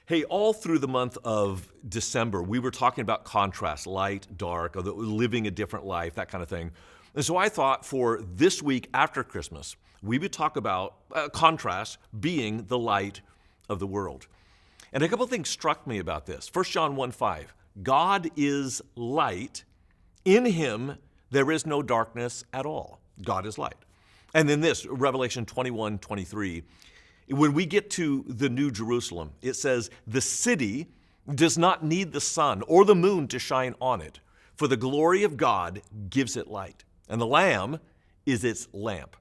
Hey, all through the month of December, we were talking about contrast, light, dark, or living a different life, that kind of thing. And so I thought for this week after Christmas, we would talk about contrast being the light of the world. And a couple of things struck me about this. 1 John 1:5, God is light. In him there is no darkness at all. God is light. And then this, Revelation 21:23, when we get to the New Jerusalem, it says, the city does not need the sun or the moon to shine on it, for the glory of God gives it light, and the Lamb is its lamp.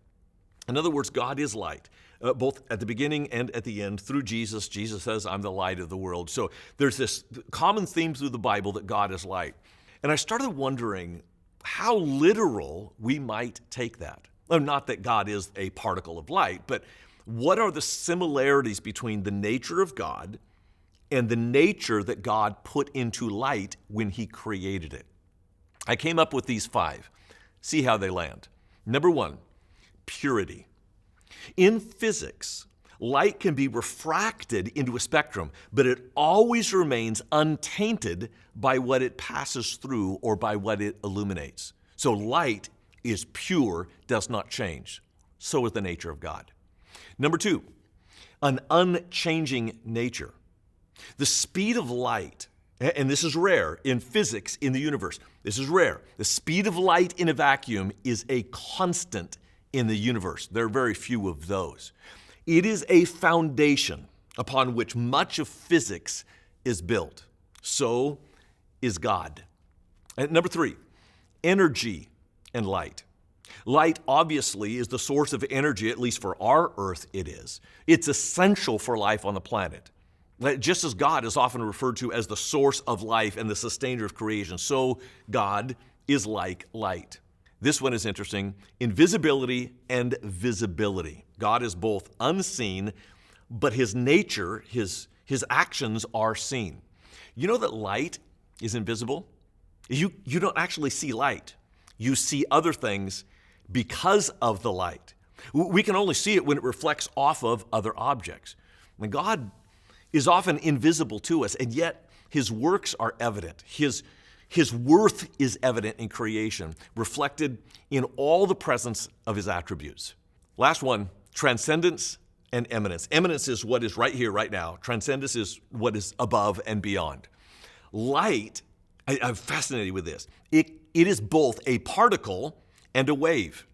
In other words, God is light, both at the beginning and at the end through Jesus. Jesus says, I'm the light of the world. So there's this common theme through the Bible that God is light. And I started wondering how literal we might take that. Not that God is a particle of light, but what are the similarities between the nature of God and the nature that God put into light when he created it? I came up with these 5. See how they land. Number 1, purity. In physics, light can be refracted into a spectrum, but it always remains untainted by what it passes through or by what it illuminates. So light is pure, does not change. So is the nature of God. Number 2, an unchanging nature. The speed of light, and this is rare in physics in the universe. This is rare. The speed of light in a vacuum is a constant in the universe. There are very few of those. It is a foundation upon which much of physics is built. So is God. And number 3, energy and light. Light obviously is the source of energy, at least for our earth it is. It's essential for life on the planet. Just as God is often referred to as the source of life and the sustainer of creation, so God is like light. This one is interesting. Invisibility and visibility. God is both unseen, but his nature, his actions are seen. You know that light is invisible? You don't actually see light. You see other things because of the light. We can only see it when it reflects off of other objects. And God is often invisible to us, and yet his works are evident. His worth is evident in creation, reflected in all the presence of his attributes. Last one, transcendence and eminence. Eminence is what is right here, right now. Transcendence is what is above and beyond. Light, I'm fascinated with this. It is both a particle and a wave.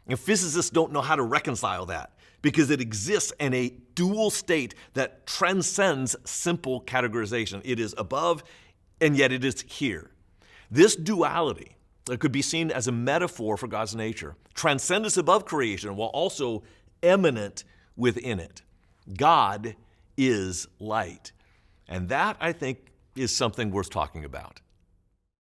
And physicists don't know how to reconcile that because it exists in a dual state that transcends simple categorization. It is above and yet it is here. This duality could be seen as a metaphor for God's nature. Transcendence above creation while also eminent within it. God is light. And that, I think, is something worth talking about.